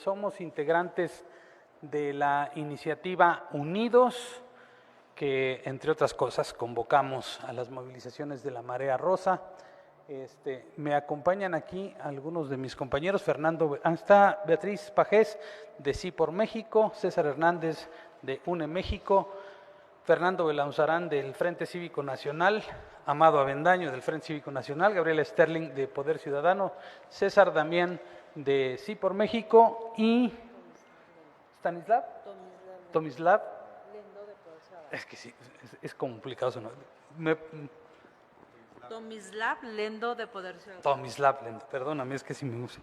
somos integrantes de la iniciativa Unidos, que entre otras cosas convocamos a las movilizaciones de la Marea Rosa. Me acompañan aquí algunos de mis compañeros. Está Beatriz Pajés de Sí por México, César Hernández de UNE México, Fernando Belanzarán del Frente Cívico Nacional, Amado Avendaño del Frente Cívico Nacional, Gabriela Sterling de Poder Ciudadano, César Damián de Sí por México y Stanislav Tomislav. Es que sí, es complicado su nombre. Tomislav Lendo de Poder Ciudadano. Tomislav Lendo, perdóname, es que sí me gusta.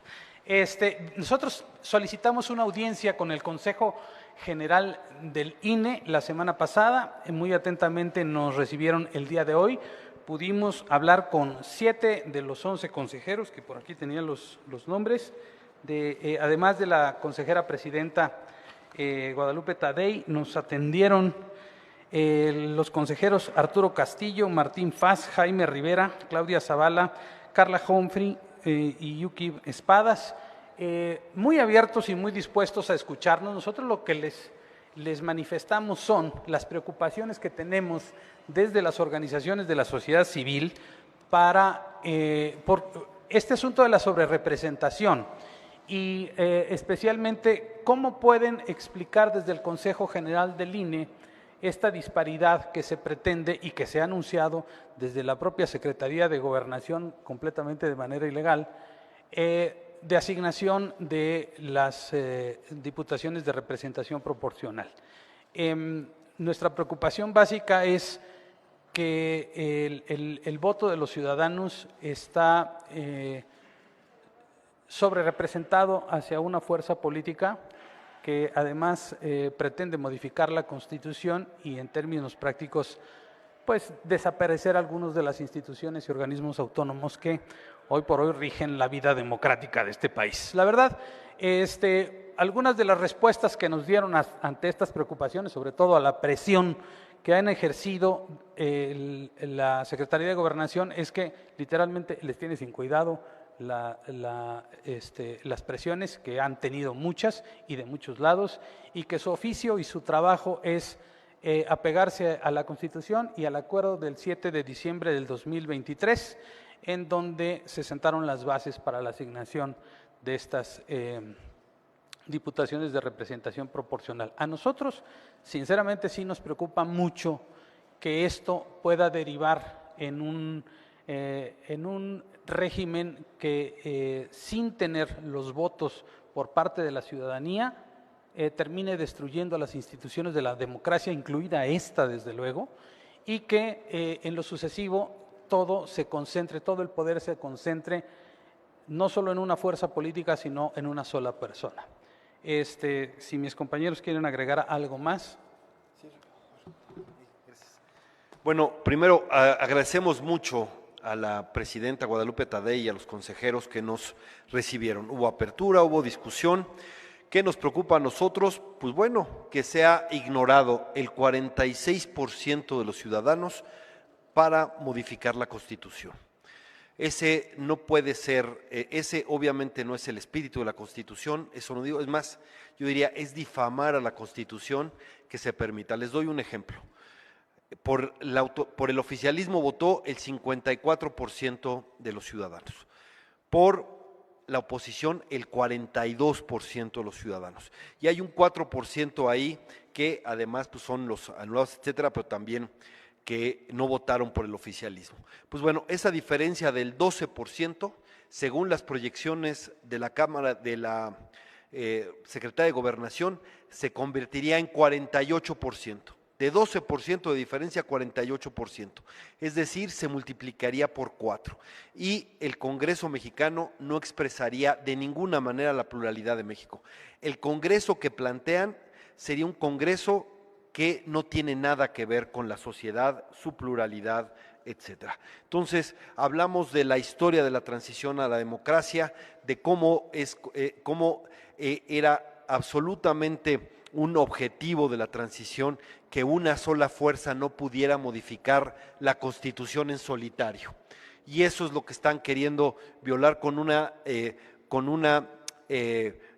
Nosotros solicitamos una audiencia con el Consejo General del INE la semana pasada, muy atentamente nos recibieron el día de hoy. Pudimos hablar con 7 de los 11 consejeros, que por aquí tenían los nombres, además de la consejera presidenta Guadalupe Tadei. Nos atendieron los consejeros Arturo Castillo, Martín Faz, Jaime Rivera, Claudia Zavala, Carla Humphrey y Yuki Espadas, muy abiertos y muy dispuestos a escucharnos. Nosotros lo que les manifestamos son las preocupaciones que tenemos desde las organizaciones de la sociedad civil por este asunto de la sobrerepresentación y especialmente cómo pueden explicar desde el Consejo General del INE esta disparidad que se pretende y que se ha anunciado desde la propia Secretaría de Gobernación completamente de manera ilegal, de asignación de las diputaciones de representación proporcional. Nuestra preocupación básica es que el voto de los ciudadanos está sobrerepresentado hacia una fuerza política que además pretende modificar la Constitución y en términos prácticos, pues desaparecer algunas de las instituciones y organismos autónomos que hoy por hoy rigen la vida democrática de este país. La verdad, algunas de las respuestas que nos dieron ante estas preocupaciones, sobre todo a la presión que han ejercido la Secretaría de Gobernación, es que literalmente les tiene sin cuidado las presiones, que han tenido muchas y de muchos lados, y que su oficio y su trabajo es apegarse a la Constitución y al acuerdo del 7 de diciembre del 2023, en donde se sentaron las bases para la asignación de estas diputaciones de representación proporcional. A nosotros, sinceramente, sí nos preocupa mucho que esto pueda derivar en un régimen que sin tener los votos por parte de la ciudadanía termine destruyendo a las instituciones de la democracia, incluida esta desde luego, y que en lo sucesivo todo el poder se concentre no solo en una fuerza política, sino en una sola persona. Si mis compañeros quieren agregar algo más. Bueno, primero agradecemos mucho a la presidenta Guadalupe Tadei y a los consejeros que nos recibieron. Hubo apertura, hubo discusión. ¿Qué nos preocupa a nosotros? Pues bueno, que se ha ignorado el 46% de los ciudadanos para modificar la Constitución. Ese no puede ser, ese obviamente no es el espíritu de la Constitución, eso no digo, es más, yo diría, es difamar a la Constitución que se permita. Les doy un ejemplo. Por el oficialismo votó el 54% de los ciudadanos. Por la oposición, el 42% de los ciudadanos. Y hay un 4% ahí que además pues, son los anulados, etcétera, pero también que no votaron por el oficialismo. Pues bueno, esa diferencia del 12%, según las proyecciones de la Cámara de la Secretaría de Gobernación, se convertiría en 48%. De 12% de diferencia, 48%. Es decir, se multiplicaría por 4. Y el Congreso mexicano no expresaría de ninguna manera la pluralidad de México. El Congreso que plantean sería un Congreso que no tiene nada que ver con la sociedad, su pluralidad, etcétera. Entonces, hablamos de la historia de la transición a la democracia, de cómo era absolutamente un objetivo de la transición que una sola fuerza no pudiera modificar la Constitución en solitario. Y eso es lo que están queriendo violar con una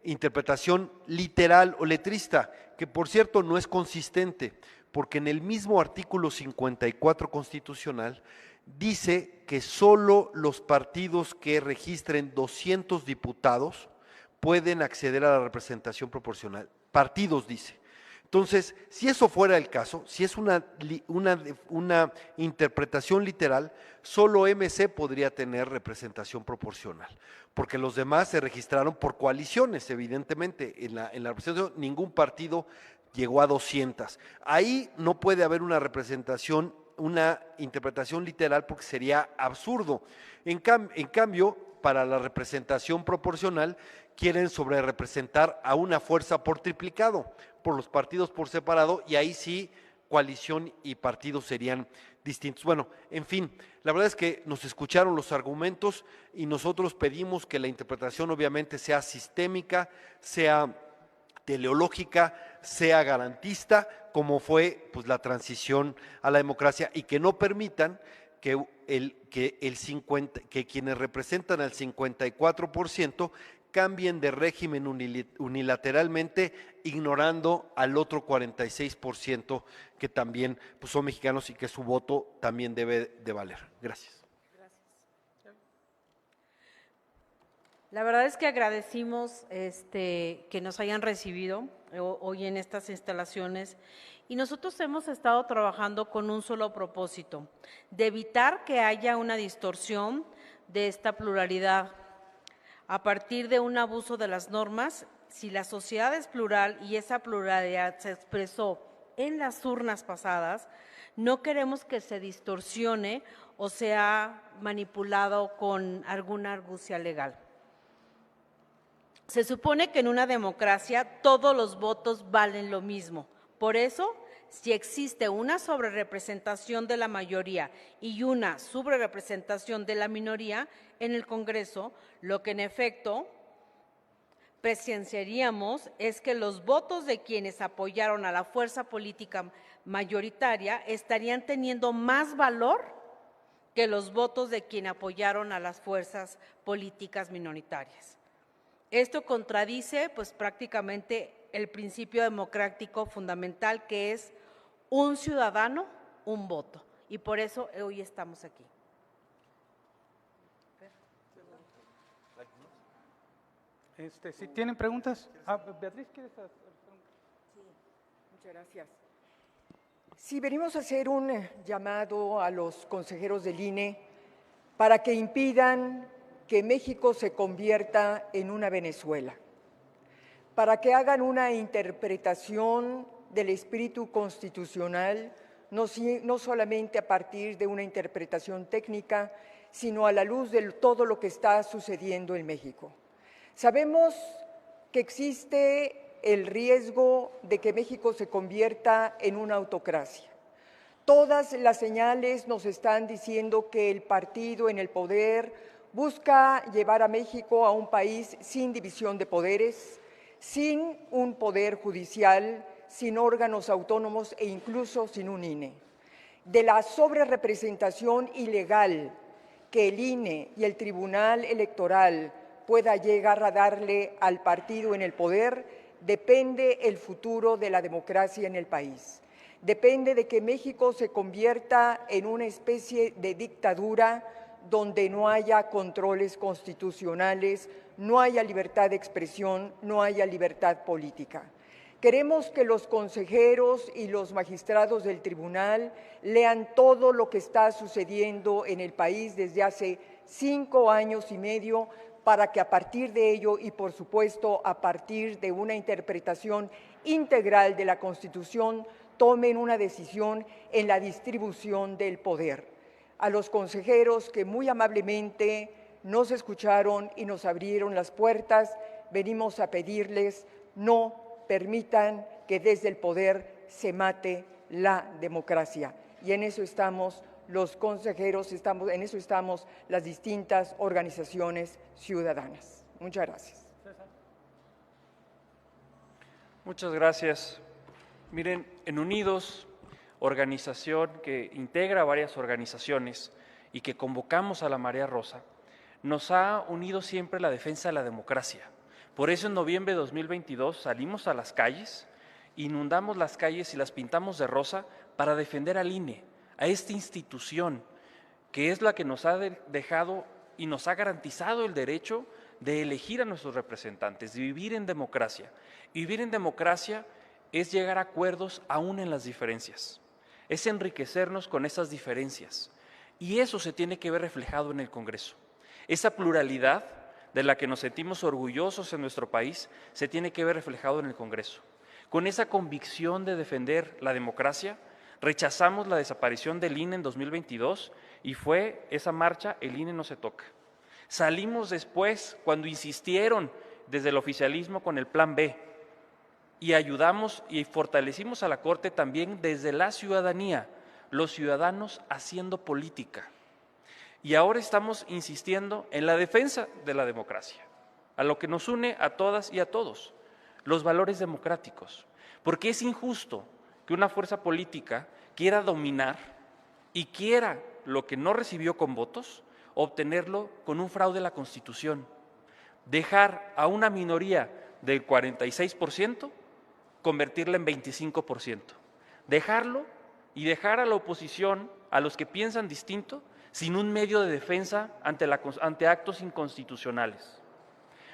interpretación literal o letrista, que por cierto no es consistente, porque en el mismo artículo 54 constitucional dice que solo los partidos que registren 200 diputados pueden acceder a la representación proporcional. Partidos, dice. Entonces, si eso fuera el caso, si es una interpretación literal, solo MC podría tener representación proporcional, porque los demás se registraron por coaliciones, evidentemente. En la representación ningún partido llegó a 200. Ahí no puede haber una representación, una interpretación literal, porque sería absurdo. En cambio, para la representación proporcional, quieren sobrerepresentar a una fuerza por triplicado, por los partidos por separado, y ahí sí coalición y partidos serían distintos. Bueno, en fin, la verdad es que nos escucharon los argumentos y nosotros pedimos que la interpretación obviamente sea sistémica, sea teleológica, sea garantista, como fue pues la transición a la democracia, y que no permitan que quienes representan al 54% cambien de régimen unilateralmente, ignorando al otro 46% que también pues, son mexicanos y que su voto también debe de valer. Gracias. La verdad es que agradecimos que nos hayan recibido hoy en estas instalaciones, y nosotros hemos estado trabajando con un solo propósito: de evitar que haya una distorsión de esta pluralidad a partir de un abuso de las normas. Si la sociedad es plural y esa pluralidad se expresó en las urnas pasadas, no queremos que se distorsione o sea manipulado con alguna argucia legal. Se supone que en una democracia todos los votos valen lo mismo. Por eso, si existe una sobrerepresentación de la mayoría y una subrerepresentación de la minoría en el Congreso, lo que en efecto presenciaríamos es que los votos de quienes apoyaron a la fuerza política mayoritaria estarían teniendo más valor que los votos de quienes apoyaron a las fuerzas políticas minoritarias. Esto contradice pues prácticamente el principio democrático fundamental, que es un ciudadano, un voto, y por eso hoy estamos aquí. Si tienen preguntas. Beatriz, ¿quieres hacer preguntas? Sí, muchas gracias. Sí, venimos a hacer un llamado a los consejeros del INE para que impidan que México se convierta en una Venezuela, para que hagan una interpretación del espíritu constitucional, no solamente a partir de una interpretación técnica, sino a la luz de todo lo que está sucediendo en México. Sabemos que existe el riesgo de que México se convierta en una autocracia. Todas las señales nos están diciendo que el partido en el poder busca llevar a México a un país sin división de poderes, sin un poder judicial, sin órganos autónomos e incluso sin un INE. De la sobrerepresentación ilegal que el INE y el Tribunal Electoral pueda llegar a darle al partido en el poder, depende el futuro de la democracia en el país. Depende de que México se convierta en una especie de dictadura donde no haya controles constitucionales, no haya libertad de expresión, no haya libertad política. Queremos que los consejeros y los magistrados del tribunal lean todo lo que está sucediendo en el país desde hace 5 años y medio, para que a partir de ello y, por supuesto, a partir de una interpretación integral de la Constitución, tomen una decisión en la distribución del poder. A los consejeros que muy amablemente nos escucharon y nos abrieron las puertas, venimos a pedirles: no permitan que desde el poder se mate la democracia. Y en eso estamos los consejeros, en eso estamos las distintas organizaciones ciudadanas. Muchas gracias. Muchas gracias. Miren, en Unidos, organización que integra varias organizaciones y que convocamos a la Marea Rosa, nos ha unido siempre la defensa de la democracia, Por eso en noviembre de 2022 salimos a las calles, inundamos las calles y las pintamos de rosa para defender al INE, a esta institución que es la que nos ha dejado y nos ha garantizado el derecho de elegir a nuestros representantes, de vivir en democracia. Y vivir en democracia es llegar a acuerdos aún en las diferencias, es enriquecernos con esas diferencias. Y eso se tiene que ver reflejado en el Congreso. Esa pluralidad de la que nos sentimos orgullosos en nuestro país se tiene que ver reflejado en el Congreso. Con esa convicción de defender la democracia, rechazamos la desaparición del INE en 2022 y fue esa marcha, el INE no se toca. Salimos después cuando insistieron desde el oficialismo con el Plan B y ayudamos y fortalecimos a la Corte también desde la ciudadanía, los ciudadanos haciendo política. Y ahora estamos insistiendo en la defensa de la democracia, a lo que nos une a todas y a todos, los valores democráticos, porque es injusto que una fuerza política quiera dominar y quiera lo que no recibió con votos, obtenerlo con un fraude a la Constitución, dejar a una minoría del 46%, convertirla en 25%, dejarlo y dejar a la oposición, a los que piensan distinto, sin un medio de defensa ante actos inconstitucionales.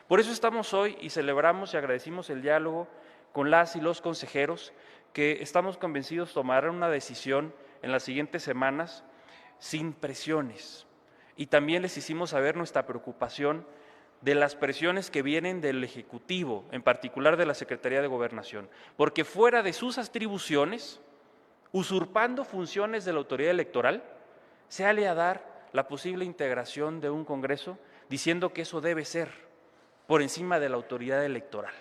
Por eso estamos hoy y celebramos y agradecimos el diálogo con las y los consejeros que estamos convencidos tomarán una decisión en las siguientes semanas sin presiones. Y también les hicimos saber nuestra preocupación de las presiones que vienen del Ejecutivo, en particular de la Secretaría de Gobernación, porque fuera de sus atribuciones, usurpando funciones de la autoridad electoral, sale a dar la posible integración de un Congreso diciendo que eso debe ser por encima de la autoridad electoral.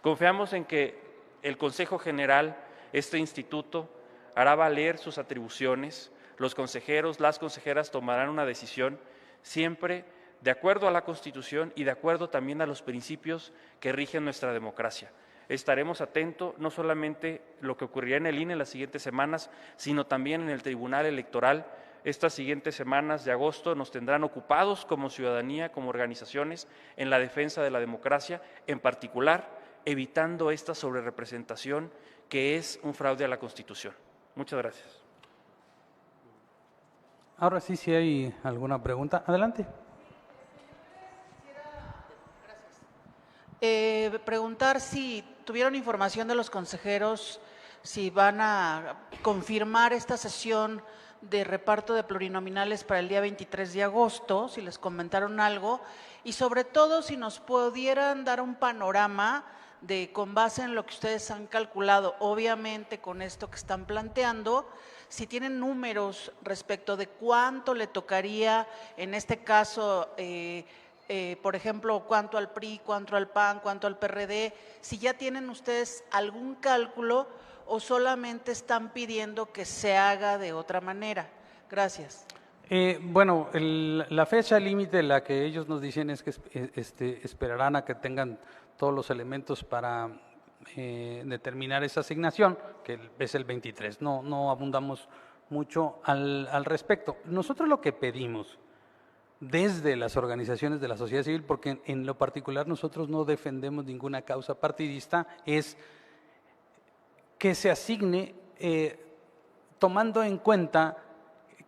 Confiamos en que el Consejo General, este instituto, hará valer sus atribuciones, los consejeros, las consejeras tomarán una decisión siempre de acuerdo a la Constitución y de acuerdo también a los principios que rigen nuestra democracia. Estaremos atentos no solamente lo que ocurrirá en el INE en las siguientes semanas, sino también en el Tribunal Electoral. Estas siguientes semanas de agosto nos tendrán ocupados como ciudadanía, como organizaciones, en la defensa de la democracia, en particular evitando esta sobrerepresentación que es un fraude a la Constitución. Muchas gracias. Ahora sí, si hay alguna pregunta, adelante. Preguntar si tuvieron información de los consejeros, si van a confirmar esta sesión de reparto de plurinominales para el día 23 de agosto, si les comentaron algo, y sobre todo si nos pudieran dar un panorama de, con base en lo que ustedes han calculado, obviamente con esto que están planteando, si tienen números respecto de cuánto le tocaría, en este caso, por ejemplo, cuánto al PRI, cuánto al PAN, cuánto al PRD, si ya tienen ustedes algún cálculo o solamente están pidiendo que se haga de otra manera. Gracias. Bueno, la fecha límite, la que ellos nos dicen es que esperarán a que tengan todos los elementos para determinar esa asignación, que es el 23. No abundamos mucho al respecto. Nosotros lo que pedimos desde las organizaciones de la sociedad civil, porque en lo particular nosotros no defendemos ninguna causa partidista, es que se asigne tomando en cuenta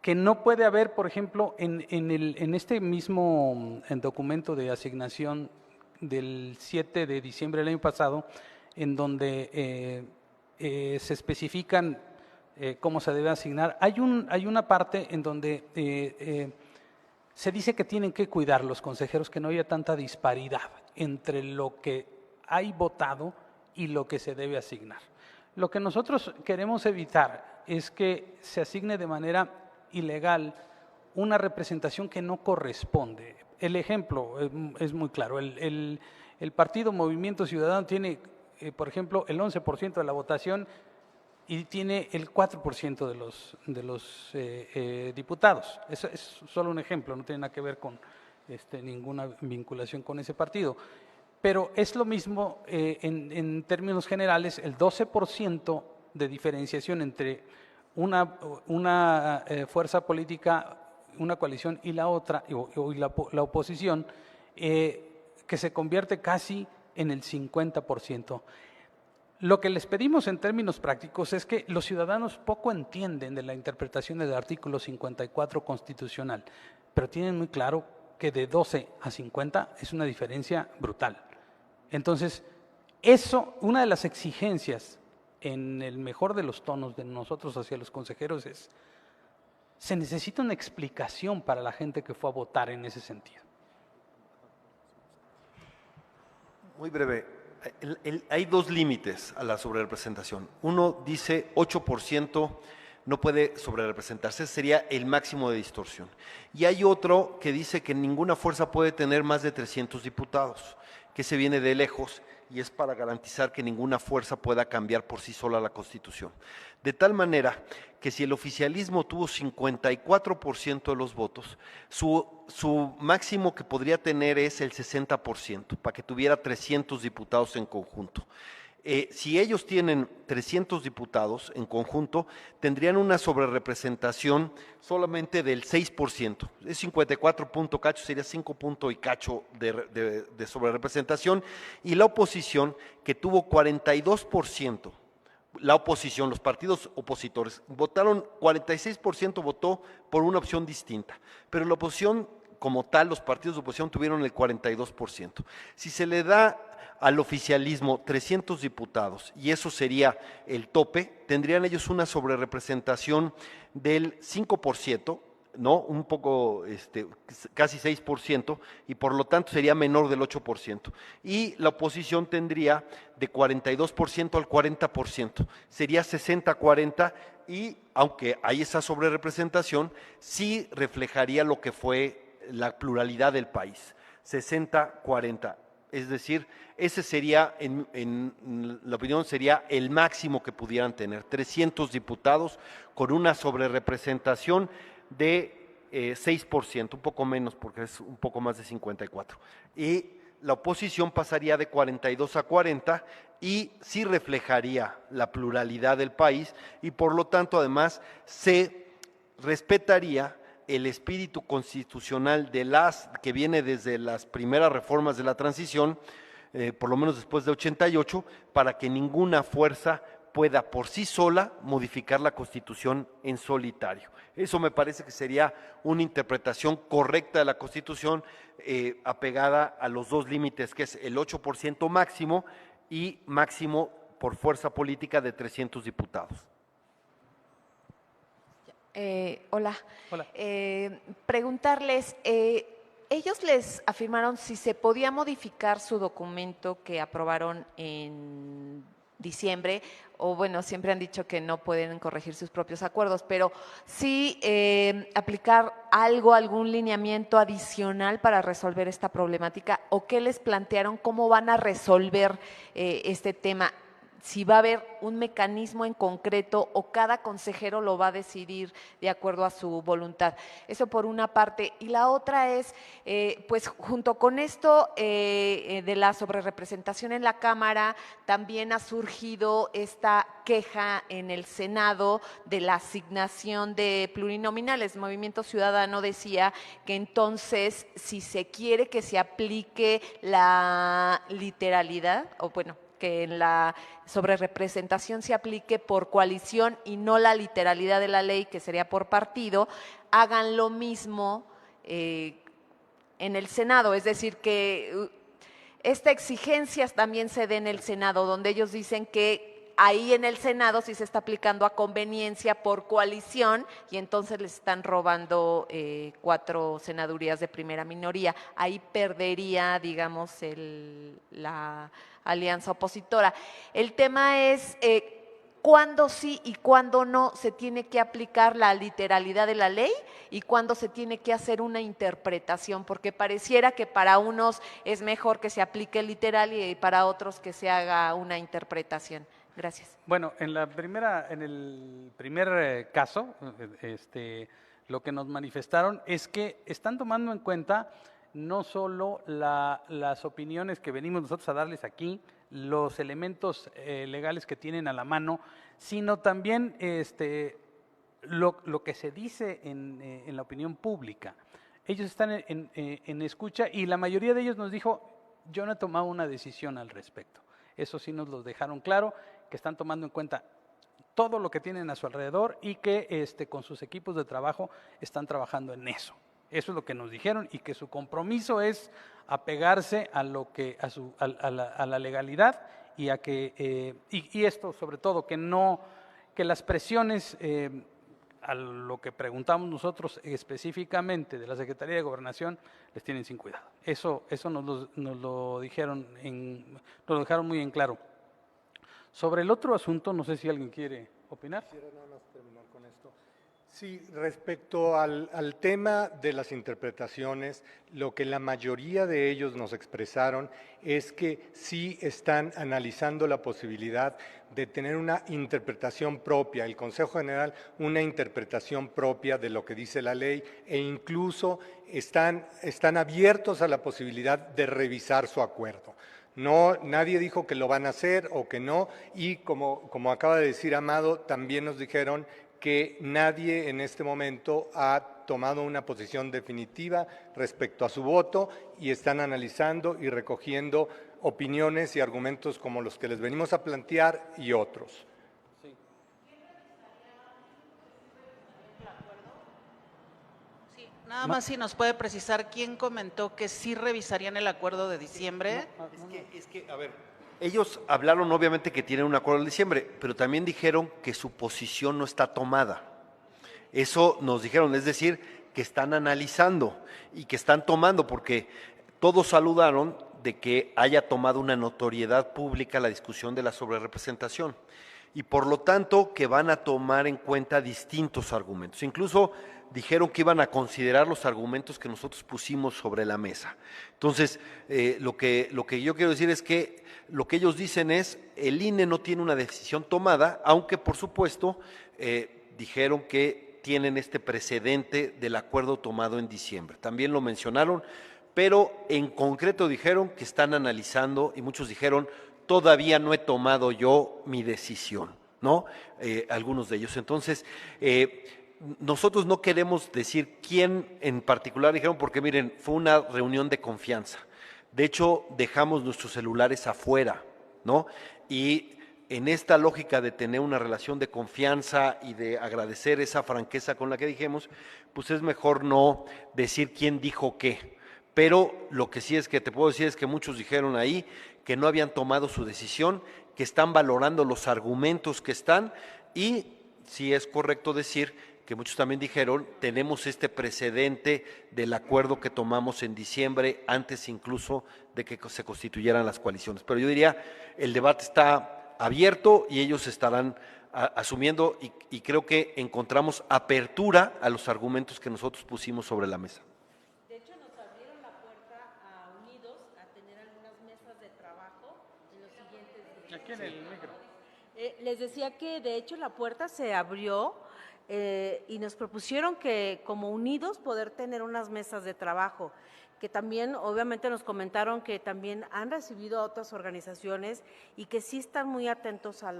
que no puede haber, por ejemplo, en este mismo documento de asignación del 7 de diciembre del año pasado, en donde se especifican cómo se debe asignar, hay una parte en donde se dice que tienen que cuidar los consejeros que no haya tanta disparidad entre lo que hay votado y lo que se debe asignar. Lo que nosotros queremos evitar es que se asigne de manera ilegal una representación que no corresponde. El ejemplo es muy claro. El partido Movimiento Ciudadano tiene, por ejemplo, el 11% de la votación y tiene el 4% de los diputados. Eso es solo un ejemplo, no tiene nada que ver con ninguna vinculación con ese partido. Pero es lo mismo en términos generales, el 12% de diferenciación entre una fuerza política, una coalición y la otra, y la oposición, que se convierte casi en el 50%. Lo que les pedimos en términos prácticos es que los ciudadanos poco entienden de la interpretación del artículo 54 constitucional, pero tienen muy claro que de 12 a 50 es una diferencia brutal. Entonces, eso, una de las exigencias en el mejor de los tonos de nosotros hacia los consejeros es, se necesita una explicación para la gente que fue a votar en ese sentido. Muy breve. Hay dos límites a la sobrerepresentación. Uno dice 8% no puede sobrerepresentarse, ese sería el máximo de distorsión. Y hay otro que dice que ninguna fuerza puede tener más de 300 diputados, que se viene de lejos y es para garantizar que ninguna fuerza pueda cambiar por sí sola la Constitución. De tal manera que si el oficialismo tuvo 54% de los votos, su máximo que podría tener es el 60%, para que tuviera 300 diputados en conjunto. Si ellos tienen 300 diputados en conjunto, tendrían una sobrerepresentación solamente del 6%. Es 54 punto cacho, sería 5 punto y cacho de sobrerepresentación. Y la oposición, que tuvo 42%, la oposición, los partidos opositores, votaron, 46% votó por una opción distinta, pero la oposición como tal, los partidos de oposición tuvieron el 42%. Si se le da al oficialismo 300 diputados, y eso sería el tope, tendrían ellos una sobrerepresentación del 5%, ¿no? Un poco, casi 6%, y por lo tanto sería menor del 8%. Y la oposición tendría de 42% al 40%, sería 60-40%, y aunque hay esa sobrerepresentación, sí reflejaría lo que fue la pluralidad del país, 60-40%. Es decir, ese sería, en la opinión, sería el máximo que pudieran tener, 300 diputados con una sobrerepresentación de 6%, un poco menos porque es un poco más de 54%. Y la oposición pasaría de 42 a 40 y sí reflejaría la pluralidad del país y por lo tanto además se respetaría el espíritu constitucional que viene desde las primeras reformas de la transición, por lo menos después de 88, para que ninguna fuerza pueda por sí sola modificar la Constitución en solitario. Eso me parece que sería una interpretación correcta de la Constitución, apegada a los dos límites, que es el 8% máximo y máximo por fuerza política de 300 diputados. Hola. Hola. Preguntarles, ellos les afirmaron si se podía modificar su documento que aprobaron en diciembre, o bueno, siempre han dicho que no pueden corregir sus propios acuerdos, pero sí aplicar algún lineamiento adicional para resolver esta problemática, o qué les plantearon, cómo van a resolver este tema. Si va a haber un mecanismo en concreto o cada consejero lo va a decidir de acuerdo a su voluntad. Eso por una parte. Y la otra es, pues junto con esto de la sobrerepresentación en la Cámara, también ha surgido esta queja en el Senado de la asignación de plurinominales. Movimiento Ciudadano decía que entonces, si se quiere que se aplique la literalidad, o bueno, que en la sobrerepresentación se aplique por coalición y no la literalidad de la ley, que sería por partido, hagan lo mismo en el Senado. Es decir, que esta exigencia también se dé en el Senado, donde ellos dicen que ahí en el Senado sí se está aplicando a conveniencia por coalición y entonces les están robando 4 senadurías de primera minoría. Ahí perdería, digamos, la alianza opositora. El tema es cuándo sí y cuándo no se tiene que aplicar la literalidad de la ley y cuándo se tiene que hacer una interpretación, porque pareciera que para unos es mejor que se aplique literal y para otros que se haga una interpretación. Gracias. Bueno, en el primer caso, lo que nos manifestaron es que están tomando en cuenta no solo las opiniones que venimos nosotros a darles aquí, los elementos legales que tienen a la mano, sino también lo que se dice en la opinión pública. Ellos están en escucha y la mayoría de ellos nos dijo, yo no he tomado una decisión al respecto. Eso sí nos lo dejaron claro, que están tomando en cuenta todo lo que tienen a su alrededor y que con sus equipos de trabajo están trabajando en eso. Eso es lo que nos dijeron y que su compromiso es apegarse a lo que a la legalidad y a que y esto sobre todo que las presiones a lo que preguntamos nosotros específicamente de la Secretaría de Gobernación les tienen sin cuidado. Eso nos lo dijeron nos lo dejaron muy en claro. Sobre el otro asunto, no sé si alguien quiere opinar. Quisiera nada más terminar con esto. Sí, respecto al tema de las interpretaciones, lo que la mayoría de ellos nos expresaron es que sí están analizando la posibilidad de tener una interpretación propia, el Consejo General una interpretación propia de lo que dice la ley e incluso están abiertos a la posibilidad de revisar su acuerdo. No, nadie dijo que lo van a hacer o que no, y como acaba de decir Amado, también nos dijeron que nadie en este momento ha tomado una posición definitiva respecto a su voto y están analizando y recogiendo opiniones y argumentos como los que les venimos a plantear y otros. Nada más si nos puede precisar quién comentó que sí revisarían el acuerdo de diciembre. Es que, a ver, ellos hablaron obviamente que tienen un acuerdo en diciembre, pero también dijeron que su posición no está tomada. Eso nos dijeron, es decir, que están analizando y que están tomando, porque todos saludaron de que haya tomado una notoriedad pública la discusión de la sobrerepresentación y por lo tanto que van a tomar en cuenta distintos argumentos. Incluso dijeron que iban a considerar los argumentos que nosotros pusimos sobre la mesa. Entonces, lo que yo quiero decir es que lo que ellos dicen es, el INE no tiene una decisión tomada, aunque por supuesto dijeron que tienen este precedente del acuerdo tomado en diciembre. También lo mencionaron, pero en concreto dijeron que están analizando y muchos dijeron, todavía no he tomado yo mi decisión, ¿no? Algunos de ellos. Entonces, nosotros no queremos decir quién en particular dijeron, porque miren, fue una reunión de confianza. De hecho, dejamos nuestros celulares afuera, ¿no? Y en esta lógica de tener una relación de confianza y de agradecer esa franqueza con la que dijimos, pues es mejor no decir quién dijo qué. Pero lo que sí es que te puedo decir es que muchos dijeron ahí que no habían tomado su decisión, que están valorando los argumentos que están y sí es correcto decir que muchos también dijeron, tenemos este precedente del acuerdo que tomamos en diciembre, antes incluso de que se constituyeran las coaliciones. Pero yo diría, el debate está abierto y ellos estarán asumiendo y creo que encontramos apertura a los argumentos que nosotros pusimos sobre la mesa. De hecho, nos abrieron la puerta a Unidos a tener algunas mesas de trabajo en los siguientes días. Aquí en el micro. Les decía que de hecho la puerta se abrió y nos propusieron que como Unidos poder tener unas mesas de trabajo, que también obviamente nos comentaron que también han recibido a otras organizaciones y que sí están muy atentos a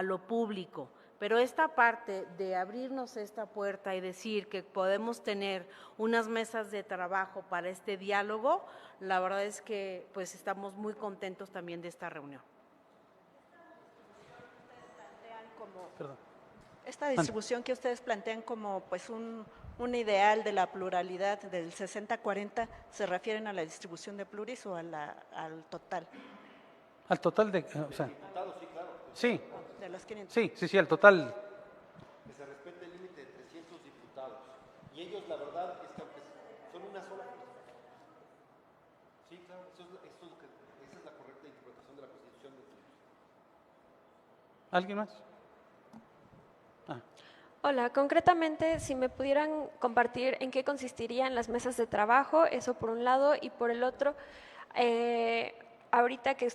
lo público. Pero esta parte de abrirnos esta puerta y decir que podemos tener unas mesas de trabajo para este diálogo, la verdad es que pues estamos muy contentos también de esta reunión. Esta distribución que ustedes plantean como pues un ideal de la pluralidad del 60-40, ¿se refieren a la distribución de pluris o al total? Al total de, o sea, sí, De los 500. sí, al total. Que se respete el límite de 300 diputados. Y ellos, la verdad, es que aunque son una sola. Sí, claro, esa es la correcta interpretación de la Constitución. ¿Alguien más? Hola, concretamente, si me pudieran compartir en qué consistirían las mesas de trabajo, eso por un lado, y por el otro, ahorita que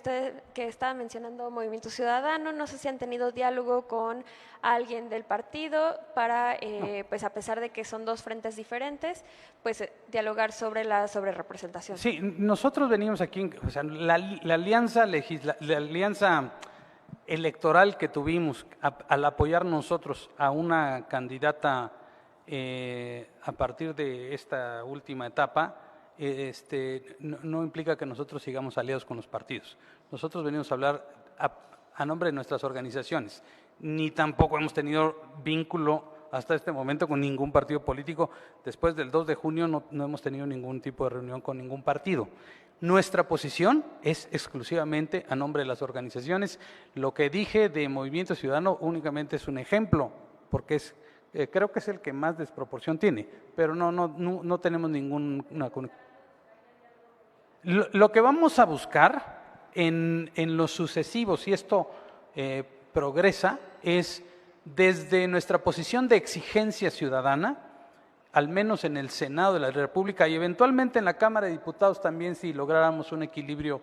estaba mencionando Movimiento Ciudadano, no sé si han tenido diálogo con alguien del partido para, pues a pesar de que son dos frentes diferentes, pues dialogar sobre la sobrerepresentación. Sí, nosotros venimos aquí, o sea, la alianza electoral que tuvimos al apoyar nosotros a una candidata a partir de esta última etapa, no implica que nosotros sigamos aliados con los partidos. Nosotros venimos a hablar a nombre de nuestras organizaciones, ni tampoco hemos tenido vínculo hasta este momento con ningún partido político. Después del 2 de junio no hemos tenido ningún tipo de reunión con ningún partido. Nuestra posición es exclusivamente a nombre de las organizaciones. Lo que dije de Movimiento Ciudadano únicamente es un ejemplo, porque creo que es el que más desproporción tiene, pero no tenemos ninguna conexión. Lo que vamos a buscar en los sucesivos, si esto progresa, es desde nuestra posición de exigencia ciudadana, al menos en el Senado de la República y eventualmente en la Cámara de Diputados también, si lográramos un equilibrio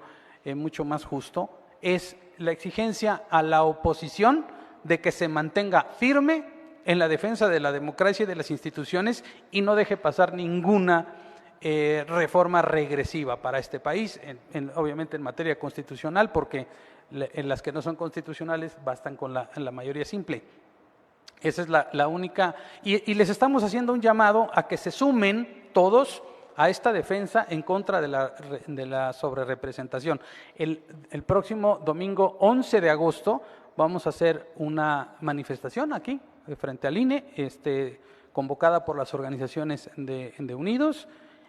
mucho más justo, es la exigencia a la oposición de que se mantenga firme en la defensa de la democracia y de las instituciones y no deje pasar ninguna reforma regresiva para este país, obviamente en materia constitucional, porque en las que no son constitucionales bastan con la mayoría simple. Esa es la única, y les estamos haciendo un llamado a que se sumen todos a esta defensa en contra de la sobrerepresentación. El próximo domingo 11 de agosto vamos a hacer una manifestación aquí, frente al INE, convocada por las organizaciones de Unidos,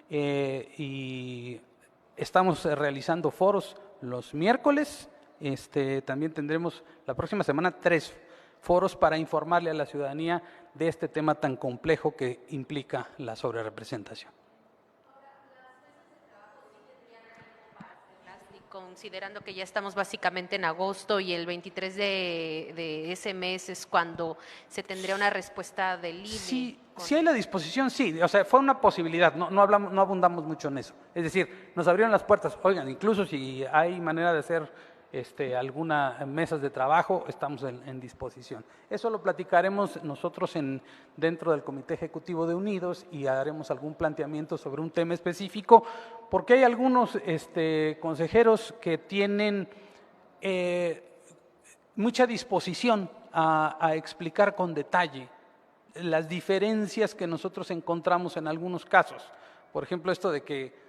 y estamos realizando foros los miércoles. También tendremos la próxima semana 3 foros para informarle a la ciudadanía de este tema tan complejo que implica la sobrerepresentación. Considerando que ya estamos básicamente en agosto y el 23 de ese mes es cuando se tendría una respuesta del INE. Sí, sí hay la disposición, sí, o sea, fue una posibilidad, no abundamos mucho en eso. Es decir, nos abrieron las puertas, oigan, incluso si hay manera de hacer algunas mesas de trabajo, estamos en disposición. Eso lo platicaremos nosotros dentro del Comité Ejecutivo de Unidos y haremos algún planteamiento sobre un tema específico, porque hay algunos consejeros que tienen mucha disposición a explicar con detalle las diferencias que nosotros encontramos en algunos casos. Por ejemplo, esto de que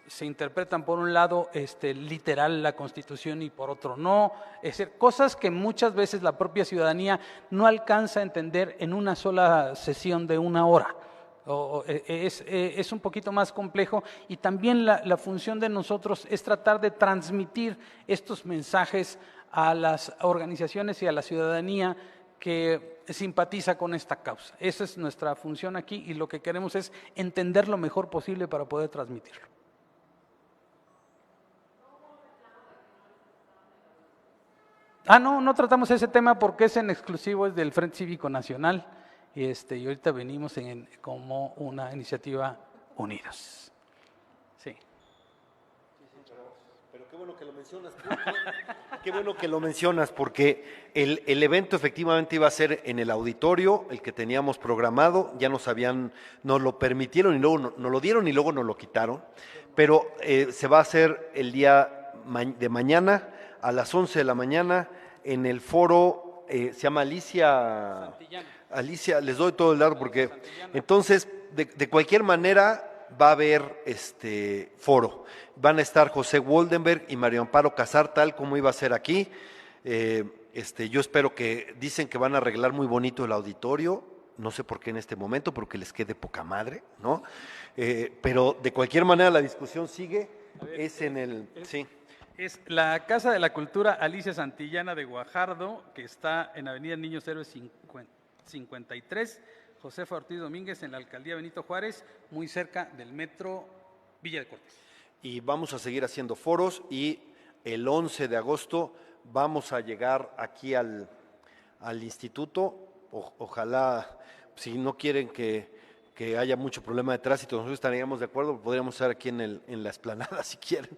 se interpretan por un lado literal la Constitución y por otro no, es decir, cosas que muchas veces la propia ciudadanía no alcanza a entender en una sola sesión de 1 hora. Es un poquito más complejo y también la función de nosotros es tratar de transmitir estos mensajes a las organizaciones y a la ciudadanía que simpatiza con esta causa. Esa es nuestra función aquí y lo que queremos es entender lo mejor posible para poder transmitirlo. No tratamos ese tema porque es en exclusivo, es del Frente Cívico Nacional y ahorita venimos como una iniciativa Unidos. Sí. Pero qué bueno que lo mencionas. Qué bueno que lo mencionas porque el evento efectivamente iba a ser en el auditorio, el que teníamos programado, ya nos lo permitieron y luego nos lo dieron y luego nos lo quitaron, pero se va a hacer el día de mañana a las 11 de la mañana en el foro, se llama Alicia, les doy todo el dato porque, entonces, de cualquier manera va a haber foro. Van a estar José Woldenberg y Mario Amparo Casar, tal como iba a ser aquí. Yo espero dicen que van a arreglar muy bonito el auditorio, no sé por qué en este momento, porque les quede poca madre, ¿no? Pero de cualquier manera la discusión sigue, es en el... Sí. Es la Casa de la Cultura Alicia Santillana de Guajardo, que está en Avenida Niños Héroes 53, Josefa Ortiz Domínguez, en la Alcaldía Benito Juárez, muy cerca del Metro Villa de Cortés. Y vamos a seguir haciendo foros y el 11 de agosto vamos a llegar aquí al instituto. Ojalá, si no quieren que haya mucho problema de tránsito, nosotros estaríamos de acuerdo, podríamos estar aquí en la explanada si quieren,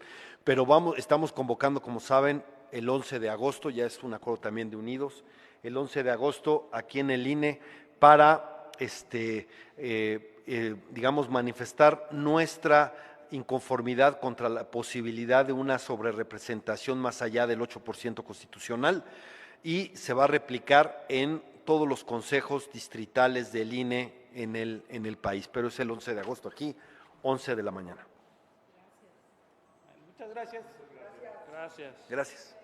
pero estamos convocando, como saben, el 11 de agosto, ya es un acuerdo también de Unidos, el 11 de agosto aquí en el INE para, digamos, manifestar nuestra inconformidad contra la posibilidad de una sobrerepresentación más allá del 8% constitucional y se va a replicar en todos los consejos distritales del INE en el país, pero es el 11 de agosto aquí, 11 de la mañana. Muchas gracias. Gracias. Gracias.